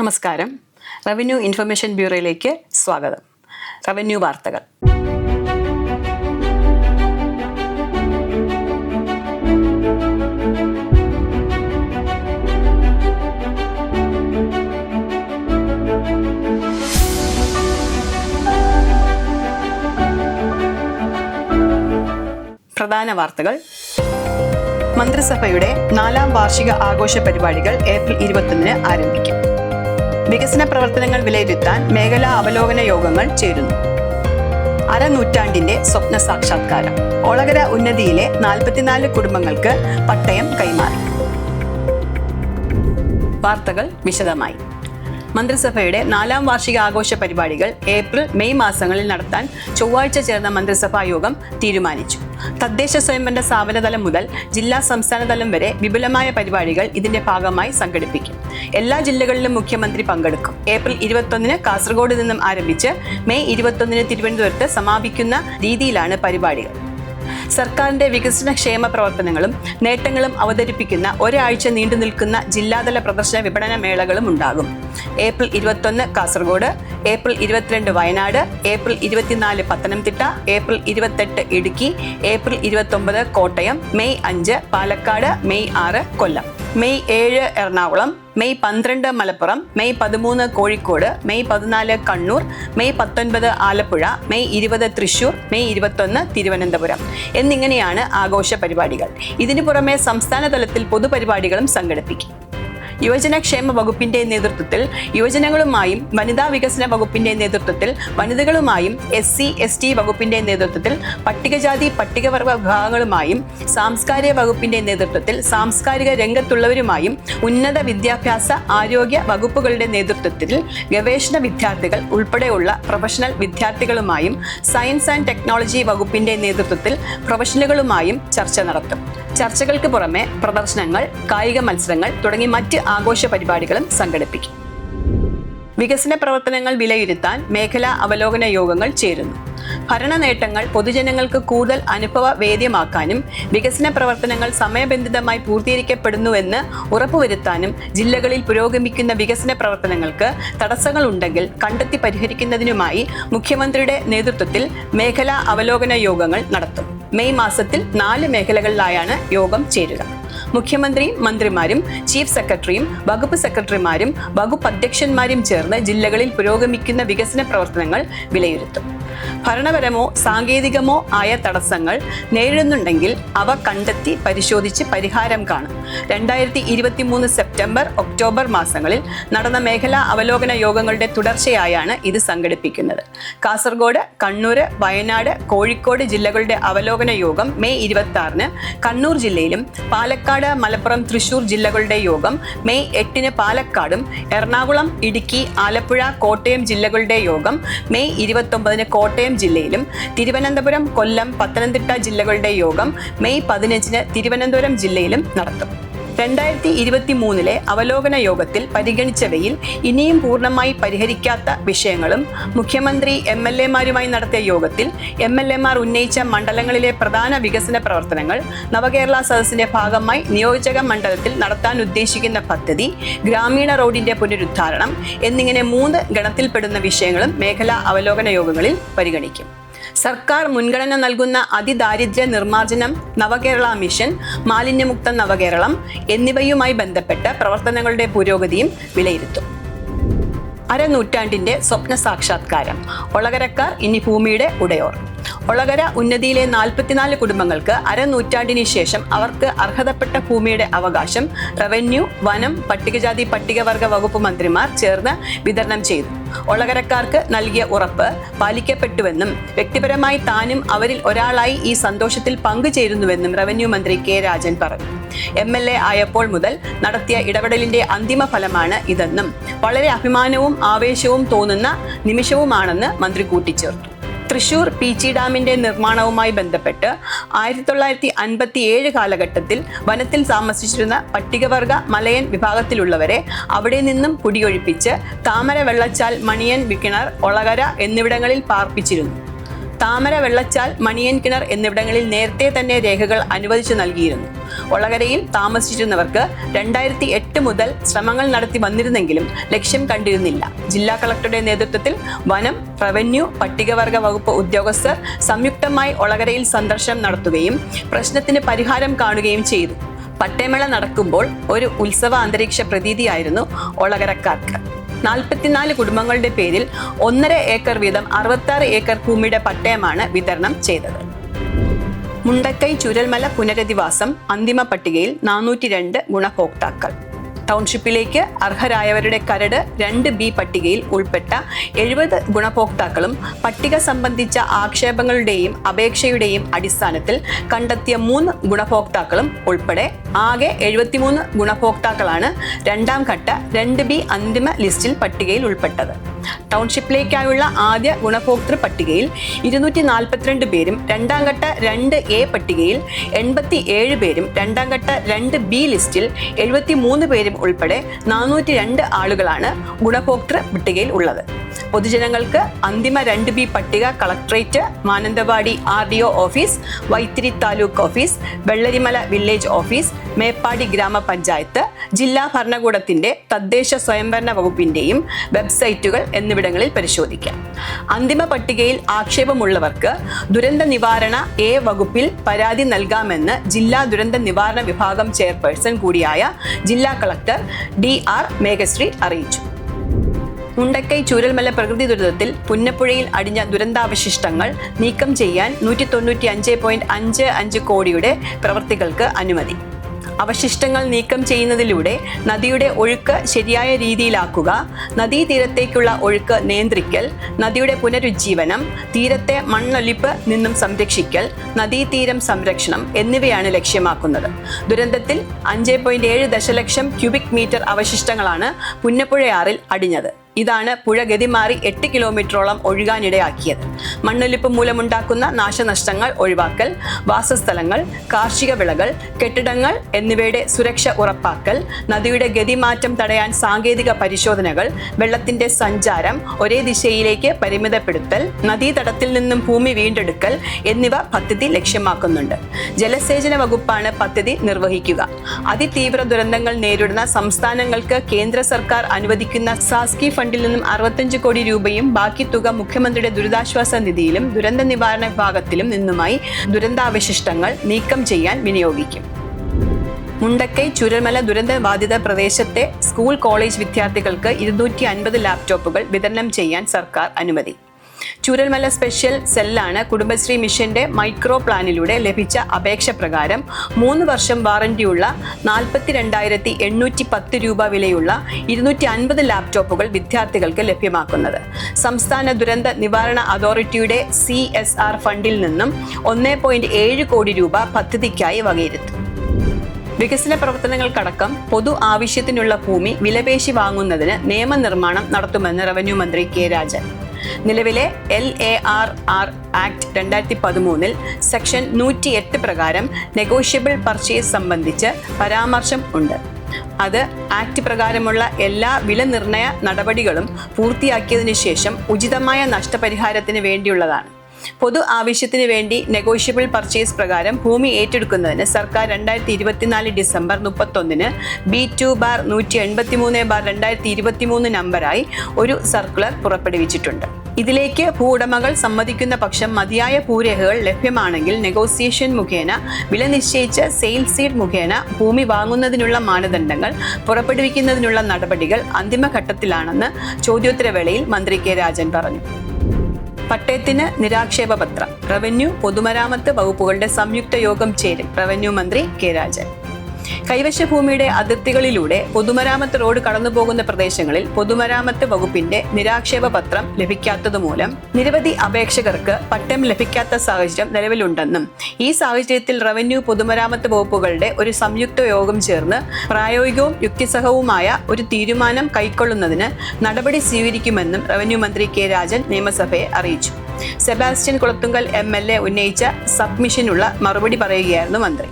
നമസ്കാരം. Revenue information ബ്യൂറോയിലേക്ക് സ്വാഗതം. Revenue വാർത്തകൾ. പ്രധാന വാർത്തകൾ. മന്ത്രിസഭയുടെ 4ാം വാർഷിക ആഘോഷ പരിപാടികൾ ഏപ്രിൽ 21 ആരംഭിക്കും. വികസന പ്രവർത്തനങ്ങൾ വിലയിരുത്താൻ മേഖലാ അവലോകന യോഗങ്ങൾ ചേരുന്നു. അരനൂറ്റാണ്ടിന്റെ സ്വപ്ന സാക്ഷാത്കാരം. ഒളകര ഉന്നതിയിലെ 44 കുടുംബങ്ങൾക്ക് പട്ടയം കൈമാറി. വാർത്തകൾ വിശദമായി. മന്ത്രിസഭയുടെ 4ാം വാർഷിക ആഘോഷ പരിപാടികൾ ഏപ്രിൽ മെയ് മാസങ്ങളിൽ നടത്താൻ ചൊവ്വാഴ്ച ചേർന്ന മന്ത്രിസഭാ യോഗം തീരുമാനിച്ചു. തദ്ദേശ സ്വയംഭരണ സ്ഥാപന തലം മുതൽ ജില്ലാ സംസ്ഥാന തലം വരെ വിപുലമായ പരിപാടികൾ ഇതിന്റെ ഭാഗമായി സംഘടിപ്പിക്കും. എല്ലാ ജില്ലകളിലും മുഖ്യമന്ത്രി പങ്കെടുക്കും. ഏപ്രിൽ 21 കാസർഗോഡ് നിന്നും ആരംഭിച്ച് മെയ് 21 തിരുവനന്തപുരത്ത് സമാപിക്കുന്ന രീതിയിലാണ് പരിപാടികൾ. സർക്കാരിന്റെ വികസന ക്ഷേമ പ്രവർത്തനങ്ങളും നേട്ടങ്ങളും അവതരിപ്പിക്കുന്ന ഒരാഴ്ച നീണ്ടു നിൽക്കുന്ന ജില്ലാതല പ്രദർശന വിപണന മേളകളും ഉണ്ടാകും. April 21 Kasaragod, April 22 Wayanad, April 24 Pathanamthitta, April 28 Idukki, April 29 Kottayam, May 5 Palakkad, May 6 Kollam, May 7 Ernakulam, May 12 Malappuram, May 13 Kozhikode, May 14 Kannur, May 19 Alappuzha, May 20 Thrissur, May 21 Thiruvananthapuram എന്നിങ്ങനെയാണ് ആഘോഷ പരിപാടികൾ. ഇതിനു പുറമെ സംസ്ഥാന തലത്തിൽ പൊതുപരിപാടികളും സംഘടിപ്പിക്കും. യുവജനക്ഷേമ വകുപ്പിന്റെ നേതൃത്വത്തിൽ യുവജനങ്ങളുമായും വനിതാ വികസന വകുപ്പിന്റെ നേതൃത്വത്തിൽ വനിതകളുമായും SC/ST വകുപ്പിന്റെ നേതൃത്വത്തിൽ പട്ടികജാതി പട്ടികവർഗ വിഭാഗങ്ങളുമായും സാംസ്കാരിക വകുപ്പിന്റെ നേതൃത്വത്തിൽ സാംസ്കാരിക രംഗത്തുള്ളവരുമായും ഉന്നത വിദ്യാഭ്യാസ ആരോഗ്യ വകുപ്പുകളുടെ നേതൃത്വത്തിൽ ഗവേഷണ വിദ്യാർത്ഥികൾ ഉൾപ്പെടെയുള്ള പ്രൊഫഷണൽ വിദ്യാർത്ഥികളുമായും സയൻസ് ആൻഡ് ടെക്നോളജി വകുപ്പിന്റെ നേതൃത്വത്തിൽ പ്രൊഫഷണലുകളുമായും ചർച്ച നടത്തും. ചർച്ചകൾക്ക് പുറമെ പ്രദർശനങ്ങൾ, കായിക മത്സരങ്ങൾ തുടങ്ങി മറ്റ് ആഘോഷ പരിപാടികളും സംഘടിപ്പിക്കും. വികസന പ്രവർത്തനങ്ങൾ വിലയിരുത്താൻ മേഖലാ അവലോകന യോഗങ്ങൾ ചേരുന്നു. ഭരണ നേട്ടങ്ങൾ പൊതുജനങ്ങൾക്ക് കൂടുതൽ അനുഭവ വേദ്യമാക്കാനും വികസന പ്രവർത്തനങ്ങൾ സമയബന്ധിതമായി പൂർത്തീകരിക്കപ്പെടുന്നുവെന്ന് ഉറപ്പുവരുത്താനും ജില്ലകളിൽ പുരോഗമിക്കുന്ന വികസന പ്രവർത്തനങ്ങൾക്ക് തടസ്സങ്ങൾ ഉണ്ടെങ്കിൽ കണ്ടെത്തി പരിഹരിക്കുന്നതിനുമായി മുഖ്യമന്ത്രിയുടെ നേതൃത്വത്തിൽ മേഖലാ അവലോകന യോഗങ്ങൾ നടത്തും. മെയ് മാസത്തിൽ 4 മേഖലകളിലായാണ് യോഗം ചേരുക. മുഖ്യമന്ത്രിയും മന്ത്രിമാരും ചീഫ് സെക്രട്ടറിയും വകുപ്പ് സെക്രട്ടറിമാരും വകുപ്പ് അധ്യക്ഷന്മാരും ചേർന്ന് ജില്ലകളിൽ പുരോഗമിക്കുന്ന വികസന പ്രവർത്തനങ്ങൾ വിലയിരുത്തും. ഭരണപരമോ സാങ്കേതികമോ ആയ തടസ്സങ്ങൾ നേരിടുന്നുണ്ടെങ്കിൽ അവ കണ്ടെത്തി പരിശോധിച്ച് പരിഹാരം കാണും. 2023 സെപ്റ്റംബർ ഒക്ടോബർ മാസങ്ങളിൽ നടന്ന മേഖലാ അവലോകന യോഗങ്ങളുടെ തുടർച്ചയായാണ് ഇത് സംഘടിപ്പിക്കുന്നത്. കാസർഗോഡ്, കണ്ണൂർ, വയനാട്, കോഴിക്കോട് ജില്ലകളുടെ അവലോകന യോഗം മെയ് 26 കണ്ണൂർ ജില്ലയിലും പാലക്കാട്, മലപ്പുറം, തൃശൂർ ജില്ലകളുടെ യോഗം മെയ് 8 പാലക്കാടും, എറണാകുളം, ഇടുക്കി, ആലപ്പുഴ, കോട്ടയം ജില്ലകളുടെ യോഗം മെയ് 29 കോട്ടയം ജില്ലയിലും, തിരുവനന്തപുരം, കൊല്ലം, പത്തനംതിട്ട ജില്ലകളുടെ യോഗം മെയ് 15 തിരുവനന്തപുരം ജില്ലയിലും നടത്തും. 2023 അവലോകന യോഗത്തിൽ പരിഗണിച്ചവയിൽ ഇനിയും പൂർണ്ണമായി പരിഹരിക്കാത്ത വിഷയങ്ങളും മുഖ്യമന്ത്രി MLA-മാരുമായി നടത്തിയ യോഗത്തിൽ MLA-മാർ ഉന്നയിച്ച മണ്ഡലങ്ങളിലെ പ്രധാന വികസന പ്രവർത്തനങ്ങൾ, നവകേരള സദസ്സിന്റെ ഭാഗമായി നിയോജക മണ്ഡലത്തിൽ നടത്താൻ ഉദ്ദേശിക്കുന്ന പദ്ധതി, ഗ്രാമീണ റോഡിന്റെ പുനരുദ്ധാരണം എന്നിങ്ങനെ 3 ഗണത്തിൽപ്പെടുന്ന വിഷയങ്ങളും മേഖലാ അവലോകന യോഗങ്ങളിൽ പരിഗണിക്കും. സർക്കാർ മുൻഗണന നൽകുന്ന അതിദാരിദ്ര്യ നിർമ്മാർജ്ജനം, നവകേരള മിഷൻ, മാലിന്യമുക്ത നവകേരളം എന്നിവയുമായി ബന്ധപ്പെട്ട പ്രവർത്തനങ്ങളുടെ പുരോഗതിയും വിലയിരുത്തും. അരനൂറ്റാണ്ടിന്റെ സ്വപ്ന സാക്ഷാത്കാരം. ഒളകരക്കാർ ഇനി ഭൂമിയുടെ ഉടയോർ. ഒളകര ഉന്നതിയിലെ 44 കുടുംബങ്ങൾക്ക് അരനൂറ്റാണ്ടിന് ശേഷം അവർക്ക് അർഹതപ്പെട്ട ഭൂമിയുടെ അവകാശം റവന്യൂ, വനം, പട്ടികജാതി പട്ടികവർഗ വകുപ്പ് മന്ത്രിമാർ ചേർന്ന് വിതരണം ചെയ്തു. ഒളകരക്കാർക്ക് നൽകിയ ഉറപ്പ് പാലിക്കപ്പെട്ടുവെന്നും വ്യക്തിപരമായി താനും അവരിൽ ഒരാളായി ഈ സന്തോഷത്തിൽ പങ്കുചേരുന്നുവെന്നും റവന്യൂ മന്ത്രി K. രാജൻ പറഞ്ഞു. MLA ആയപ്പോൾ മുതൽ നടത്തിയ ഇടപെടലിന്റെ അന്തിമ ഫലമാണ് ഇതെന്നും വളരെ അഭിമാനവും ആവേശവും തോന്നുന്ന നിമിഷവുമാണെന്ന് മന്ത്രി കൂട്ടിച്ചേർത്തു. തൃശൂർ പീച്ചി ഡാമിന്റെ നിർമ്മാണവുമായി ബന്ധപ്പെട്ട് 1957 കാലഘട്ടത്തിൽ വനത്തിൽ താമസിച്ചിരുന്ന പട്ടികവർഗ മലയൻ വിഭാഗത്തിലുള്ളവരെ അവിടെ നിന്നും കുടിയൊഴിപ്പിച്ച് താമര, വെള്ളച്ചാൽ, മണിയൻ, വിക്കിണർ, ഒളകര എന്നിവിടങ്ങളിൽ പാർപ്പിച്ചിരുന്നു. താമര, വെള്ളച്ചാൽ, മണിയൻകിണർ എന്നിവിടങ്ങളിൽ നേരത്തെ തന്നെ രേഖകൾ അനുവദിച്ചു നൽകിയിരുന്നു. ഒളകരയിൽ താമസിച്ചിരുന്നവർക്ക് 2008 മുതൽ ശ്രമങ്ങൾ നടത്തി വന്നിരുന്നെങ്കിലും ലക്ഷ്യം കണ്ടിരുന്നില്ല. ജില്ലാ കളക്ടറുടെ നേതൃത്വത്തിൽ വനം, റവന്യൂ, പട്ടികവർഗ വകുപ്പ് ഉദ്യോഗസ്ഥർ സംയുക്തമായി ഒളകരയിൽ സന്ദർശനം നടത്തുകയും പ്രശ്നത്തിന് പരിഹാരം കാണുകയും ചെയ്തു. പട്ടയമേള നടക്കുമ്പോൾ ഒരു ഉത്സവ അന്തരീക്ഷ പ്രതീതിയായിരുന്നു ഒളകരക്കാർക്ക്. 44 കുടുംബങ്ങളുടെ പേരിൽ 1.5 ഏക്കർ വീതം 66 ഏക്കർ ഭൂമിയുടെ പട്ടയമാണ് വിതരണം ചെയ്തത്. മുണ്ടക്കൈ ചൂരൽമല പുനരധിവാസം അന്തിമ പട്ടികയിൽ 402 ഗുണഭോക്താക്കൾ. ടൗൺഷിപ്പിലേക്ക് അർഹരായവരുടെ കരട് 2B പട്ടികയിൽ ഉൾപ്പെട്ട 70 ഗുണഭോക്താക്കളും പട്ടിക സംബന്ധിച്ച ആക്ഷേപങ്ങളുടെയും അപേക്ഷയുടെയും അടിസ്ഥാനത്തിൽ കണ്ടെത്തിയ 3 ഗുണഭോക്താക്കളും ഉൾപ്പെടെ ആകെ 73 ഗുണഭോക്താക്കളാണ് രണ്ടാം ഘട്ട 2B അന്തിമ ലിസ്റ്റിൽ പട്ടികയിൽ ഉൾപ്പെട്ടത്. ടൗൺഷിപ്പിലേക്കായുള്ള ആദ്യ ഗുണഭോക്തൃ പട്ടികയിൽ 242 പേരും രണ്ടാം ഘട്ട 2A പട്ടികയിൽ 87 പേരും രണ്ടാം ഘട്ട 2B ലിസ്റ്റിൽ 73 പേരും ഉൾപ്പെടെ 402 ആളുകളാണ് ഗുണഭോക്തൃ പട്ടികയിൽ ഉള്ളത്. പൊതുജനങ്ങൾക്ക് അന്തിമ 2B പട്ടിക collectorate, Mananthavady RDO office, Vythiri taluk office, Vellarimala village office, Meppadi ഗ്രാമപഞ്ചായത്ത്, ജില്ലാ ഭരണകൂടത്തിന്റെ തദ്ദേശ സ്വയംഭരണ വകുപ്പിന്റെയും വെബ്സൈറ്റുകൾ എന്നിവിടങ്ങളിൽ പരിശോധിക്കാം. അന്തിമ പട്ടികയിൽ ആക്ഷേപമുള്ളവർക്ക് ദുരന്ത നിവാരണ A വകുപ്പിൽ പരാതി നൽകാമെന്ന് ജില്ലാ ദുരന്ത നിവാരണ വിഭാഗം ചെയർപേഴ്സൺ കൂടിയായ ജില്ലാ കളക്ടർ DR മേഘശ്രീ അറിയിച്ചു. മുണ്ടക്കൈ ചൂരൽമല പ്രകൃതി ദുരിതത്തിൽ പുന്നപ്പുഴയിൽ അടിഞ്ഞ ദുരന്താവശിഷ്ടങ്ങൾ നീക്കം ചെയ്യാൻ 195.55 കോടിയുടെ പ്രവൃത്തികൾക്ക് അനുമതി. അവശിഷ്ടങ്ങൾ നീക്കം ചെയ്യുന്നതിലൂടെ നദിയുടെ ഒഴുക്ക് ശരിയായ രീതിയിലാക്കുക, നദീതീരത്തേക്കുള്ള ഒഴുക്ക് നിയന്ത്രിക്കൽ, നദിയുടെ പുനരുജ്ജീവനം, തീരത്തെ മണ്ണൊലിപ്പ് നിന്നും സംരക്ഷിക്കൽ, നദീതീരം സംരക്ഷണം എന്നിവയാണ് ലക്ഷ്യമാക്കുന്നത്. ദുരന്തത്തിൽ 5.7 ദശലക്ഷം ക്യൂബിക് മീറ്റർ അവശിഷ്ടങ്ങളാണ് പുന്നപ്പുഴയാറിൽ അടിഞ്ഞത്. ഇതാണ് പുഴ ഗതിമാറി 8 കിലോമീറ്ററോളം ഒഴുകാനിടയാക്കിയത്. മണ്ണൊലിപ്പ് മൂലമുണ്ടാക്കുന്ന നാശനഷ്ടങ്ങൾ ഒഴിവാക്കൽ, വാസസ്ഥലങ്ങൾ, കാർഷിക വിളകൾ, കെട്ടിടങ്ങൾ എന്നിവയുടെ സുരക്ഷ ഉറപ്പാക്കൽ, നദിയുടെ ഗതിമാറ്റം തടയാൻ സാങ്കേതിക പരിശോധനകൾ, വെള്ളത്തിന്റെ സഞ്ചാരം ഒരേ ദിശയിലേക്ക് പരിമിതപ്പെടുത്തൽ, നദീതടത്തിൽ നിന്നും ഭൂമി വീണ്ടെടുക്കൽ എന്നിവ പദ്ധതി ലക്ഷ്യമാക്കുന്നുണ്ട്. ജലസേചന വകുപ്പാണ് പദ്ധതി നിർവഹിക്കുക. അതിതീവ്ര ദുരന്തങ്ങൾ നേരിടുന്ന സംസ്ഥാനങ്ങൾക്ക് കേന്ദ്ര സർക്കാർ അനുവദിക്കുന്ന സാസ്കി ഫണ്ടിൽ നിന്നും 65 കോടി രൂപയും ബാക്കി തുക മുഖ്യമന്ത്രിയുടെ ദുരിതാശ്വാസ നിധിയിലും ദുരന്ത നിവാരണ വിഭാഗത്തിലും നിന്നുമായി ദുരന്താവശിഷ്ടങ്ങൾ നീക്കം ചെയ്യാൻ വിനിയോഗിക്കും. മുണ്ടക്കൈ ചൂരൽമല ദുരന്ത ബാധിത പ്രദേശത്തെ സ്കൂൾ കോളേജ് വിദ്യാർത്ഥികൾക്ക് 250 ലാപ്ടോപ്പുകൾ വിതരണം ചെയ്യാൻ സർക്കാർ അനുമതി. ചൂരൽമല സ്പെഷ്യൽ സെല്ലാണ് കുടുംബശ്രീ മിഷന്റെ മൈക്രോ പ്ലാനിലൂടെ ലഭിച്ച അപേക്ഷ പ്രകാരം 3 വർഷം വാറന്റിയുള്ള 42,810 രൂപ വിലയുള്ള 250 ലാപ്ടോപ്പുകൾ വിദ്യാർത്ഥികൾക്ക് ലഭ്യമാക്കുന്നത്. സംസ്ഥാന ദുരന്ത നിവാരണ അതോറിറ്റിയുടെ CSR ഫണ്ടിൽ നിന്നും 1.7 കോടി രൂപ പദ്ധതിക്കായി വകയിരുത്തും. വികസന പ്രവർത്തനങ്ങൾക്കടക്കം പൊതു ആവശ്യത്തിനുള്ള ഭൂമി വിലപേശി വാങ്ങുന്നതിന് നിയമനിർമ്മാണം നടത്തുമെന്ന് റവന്യൂ മന്ത്രി K. രാജൻ. നിലവിലെ LARR ആക്ട് 2013 സെക്ഷൻ 108 പ്രകാരം നെഗോഷ്യബിൾ പർച്ചേസ് സംബന്ധിച്ച് പരാമർശം ഉണ്ട്. അത് ആക്ട് പ്രകാരമുള്ള എല്ലാ വില നിർണയ നടപടികളും പൂർത്തിയാക്കിയതിനു ശേഷം ഉചിതമായ നഷ്ടപരിഹാരത്തിന് വേണ്ടിയുള്ളതാണ്. പൊതു ആവശ്യത്തിന് വേണ്ടി നെഗോഷ്യബിൾ പർച്ചേസ് പ്രകാരം ഭൂമി ഏറ്റെടുക്കുന്നതിന് സർക്കാർ 2024 ഡിസംബർ 31 B2/183/2023 നമ്പറായി ഒരു സർക്കുലർ പുറപ്പെടുവിച്ചിട്ടുണ്ട്. ഇതിലേക്ക് ഭൂവുടമകൾ സമ്മതിക്കുന്ന പക്ഷം മതിയായ ഭൂരേഖകൾ ലഭ്യമാണെങ്കിൽ നെഗോസിയേഷൻ മുഖേന വില നിശ്ചയിച്ച് സെയിൽ സീഡ് മുഖേന ഭൂമി വാങ്ങുന്നതിനുള്ള മാനദണ്ഡങ്ങൾ പുറപ്പെടുവിക്കുന്നതിനുള്ള നടപടികൾ അന്തിമഘട്ടത്തിലാണെന്ന് ചോദ്യോത്തരവേളയിൽ മന്ത്രി K. രാജൻ പറഞ്ഞു. പട്ടയത്തിന് നിരാക്ഷേപ പത്രം. റവന്യൂ, പൊതുമരാമത്ത് വകുപ്പുകളുടെ സംയുക്ത യോഗം ചേരും. റവന്യൂ മന്ത്രി K. രാജൻ. കൈവശ ഭൂമിയുടെ അതിർത്തികളിലൂടെ പൊതുമരാമത്ത് റോഡ് കടന്നുപോകുന്ന പ്രദേശങ്ങളിൽ പൊതുമരാമത്ത് വകുപ്പിന്റെ നിരാക്ഷേപ പത്രം ലഭിക്കാത്തതുമൂലം നിരവധി അപേക്ഷകർക്ക് പട്ടയം ലഭിക്കാത്ത സാഹചര്യം നിലവിലുണ്ടെന്നും ഈ സാഹചര്യത്തിൽ റവന്യൂ, പൊതുമരാമത്ത് വകുപ്പുകളുടെ ഒരു സംയുക്ത യോഗം ചേർന്ന് പ്രായോഗികവും യുക്തിസഹവുമായ ഒരു തീരുമാനം കൈക്കൊള്ളുന്നതിന് നടപടി സ്വീകരിക്കുമെന്നും റവന്യൂ മന്ത്രി K. രാജൻ നിയമസഭയെ അറിയിച്ചു. സെബാസ്റ്റ്യൻ കുളത്തുങ്കൽ MLA ഉന്നയിച്ച സബ്മിഷനുള്ള മറുപടി പറയുകയായിരുന്നു മന്ത്രി.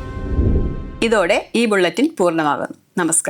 ഇതോടെ ഈ ബുള്ളറ്റിൻ പൂർണ്ണമാകുന്നു. നമസ്കാരം.